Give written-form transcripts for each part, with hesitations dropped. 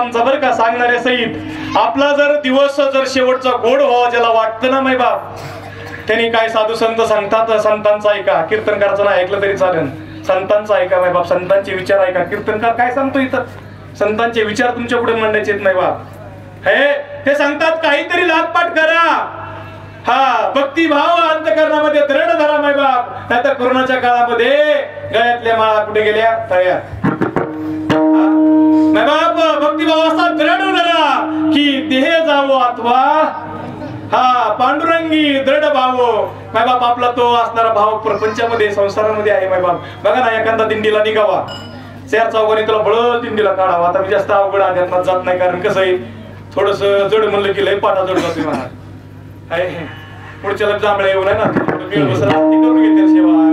आमचा बरं का सांगणाऱ्या सहित आपला जर दिवस जर शेवटचा गोड व्हावा ज्याला वाटतं ना माय बाप त्यांनी काय साधू संत सांगतात संतांचा ऐका कीर्तनकाराचं नाही ऐकलं तरी चालेल संतांचा ऐका माय बाप संतांचे विचार ऐका कीर्तनकार काय सांगतो इथं संतांचे विचार तुमच्या पुढे मांडायचे आहेत नाही बाप हे ते सांगतात काहीतरी लागपाठ करा हा भक्तिभाव अंतकरणामध्ये दृढ धरा माय बाप नाहीतर कोरोनाच्या काळामध्ये गळ्यातल्या माळा कुठे गेल्या तयार माय बाप भक्तिभाव असा दृढ धरा की देह जावो अथवा हा पांडुरंगी दृढ भाव माय बाप आपला तो असणारा भाव प्रपंचामध्ये संसारामध्ये आहे माय बाप बघा ना एखादा दिंडीला निघावा चार चौघांनी तुला बळ दिंडीला काढावा आता मी जास्त अवघड अध्यात्मात जात नाही कारण कसं आहे थोडस जड म्हणलं की लय पाठा जड जातोय मला पुढच्या जांभळ्या येऊ नये ना करून घेते सेवा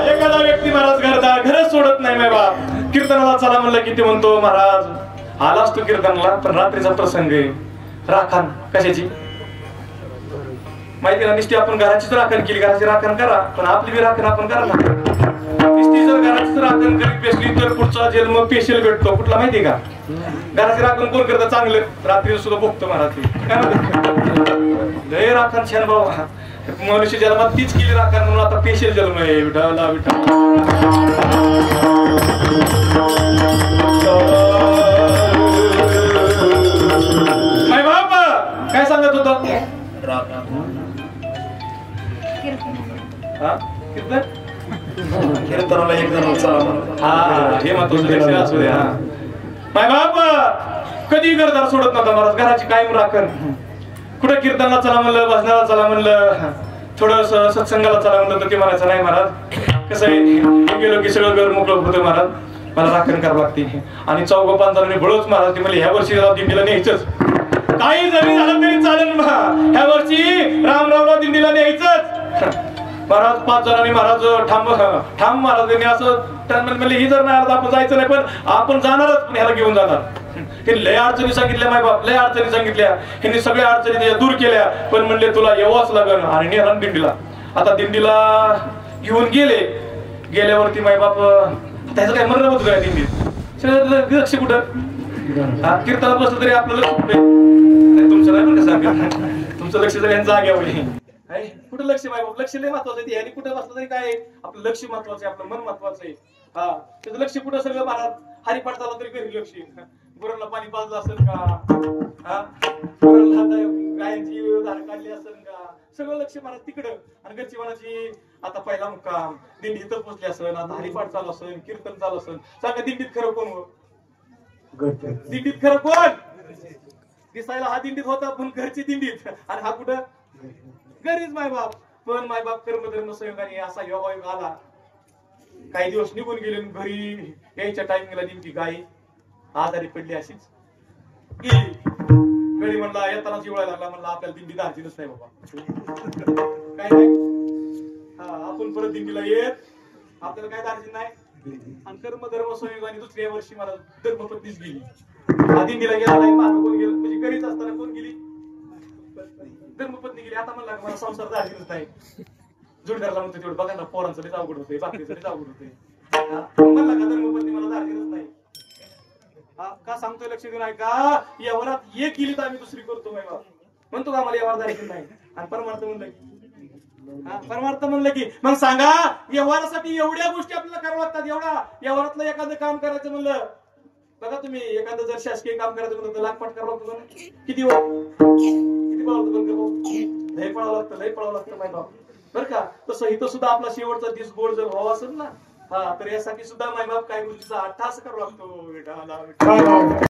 एखादा व्यक्ती महाराज घरच सोडत नाही माय बाप कीर्तनाला चला म्हणलं की ते म्हणतो महाराज आलाच तू कीर्तनाला पण रात्रीचा प्रसंग आहे राखण कशाची माहिती ना निष्ठी आपण घराचीच राखण केली घराची राखण करा पण आपली बी राखण आपण करा ना निष्ठी जर घराचीच राखण करीत पेसली तर पुढचा जन्म पेशल भेटतो कुठला माहितीये का घराची राखण कोण करतं चांगलं रात्री सुद्धा भोगतो महाराज काय म्हणतो लय राखण छान बाबा मनुष्य जन्मात तीच केली राखण म्हणून आता पेशल जन्म आहे विठाला विठा माय बाप काय सांगत होतो कीर्तनाला एक जण हे महत्वाचं असू द्या माय बाप कधी घरदार सोडत नव्हता महाराज घराची कायम राखण कुठे कीर्तनाला चला म्हणलं भजनाला चला म्हणलं थोडस सत्संगाला चला म्हणलं तर ते म्हणायचं नाही महाराज कसं आहे गेलो की सगळं घर मोकळं होतं महाराज मला राखण करावं लागते आणि चौघ पाच जणांनी बळच महाराज ते मला ह्या वर्षी दिंडीला न्यायचंच काही जरी झालं तरी चालेल ह्या वर्षी रामरावला दिंडीला न्यायचंच महाराज पाच जणांनी महाराज ठाम महाराजांनी असं म्हणले ही जर नाही आपण जायचं नाही पण आपण जाणारच पण ह्याला घेऊन जाणार हे लय अडचणी सांगितल्या माय बाप लय अडचणी सांगितल्या ह्यांनी सगळ्या अडचणी दूर केल्या पण म्हणले तुला यावंच लागल आणि नेहरान दिंडीला आता दिंडीला घेऊन गेल्यावरती माय बाप त्याचं काय मरण होत काय दिंडीत लक्ष कुठं कीर्तनात बसलं तरी आपलं लक्ष कुठे तुमचं नाही पण कसं तुमचं लक्ष जर यांचं आग्यावर कुठं लक्ष माय बाप लक्ष लय महत्वाचं आहे आणि कुठं बसलं तरी काय आपलं लक्ष महत्वाचं आहे आपलं मन महत्वाचं आहे हा त्याचं लक्ष कुठं सगळं महाराज हरिपाठ झाला तरी घरी लक्ष गुरांना पाणी पाजलं असेल का गायांची धार काढली असेल का सगळं लक्ष महाराज तिकडं आणि घरची मनाची आता पहिला मुक्काम दिंडी इथं पोचली असेल आता हरिपाठ चालू असेल कीर्तन चालू असेल सांगा दिंडीत खरं कोण दिंडीत खरं कोण दिसायला हा दिंडीत होता पण घरची दिंडीत आणि हा कुठं घरीच माय बाप पण माय बाप कर्मधर्म संयोगाने असा योगायोग आला काही दिवस निघून गेले घरी यायच्या टाइमिंगला नेमकी गाय आजारी पडली अशीच गडी म्हणला येताना जिवळायला लागला म्हणला आपल्याला दिंडी धारतीच नाही बाबा काय नाही आपण परत दिंडीला येत आपल्याला काय धारती नाही आणि कर्मधर्म संयोगाने दुसऱ्या वर्षी मला धर्मपत्नीच गेली दिंडीला गेला नाही मागं कोण गेलं म्हणजे घरीच असताना कोण गेली धर्मपत्नी गेली आता म्हणला मला संसार धारतीच नाही जोडदारला म्हणतो तेवढं बघा ना पोरांचं लय अवघड होते बाकीचं लय अवघड होते म्हणला का धर्मपत्नी मला धारतीच नाही का सांगतोय लक्ष देऊन का या वरात एक केली तर आम्ही दुसरी करतो माय बाप म्हणतो का मला या वरात धारती नाही आणि परमार्थ म्हणलं की परमार्थ म्हणलं की मग सांगा व्यवहारासाठी एवढ्या गोष्टी आपल्याला करावं लागतात एवढा व्यवहारातलं एखादं काम करायचं म्हणलं बघा तुम्ही एखादं जर शासकीय काम करायचं म्हणलं तर लागपाठ करावं लागतं किती पळावं लागतं लय पळावं लागतं माय बाप बरं का तसं इथं सुद्धा आपला शेवटचा दिवस गोड जर व्हावा असेल ना तर यासाठी सुद्धा माय बाप काय गोष्टीचा अट्टास करावा लागतो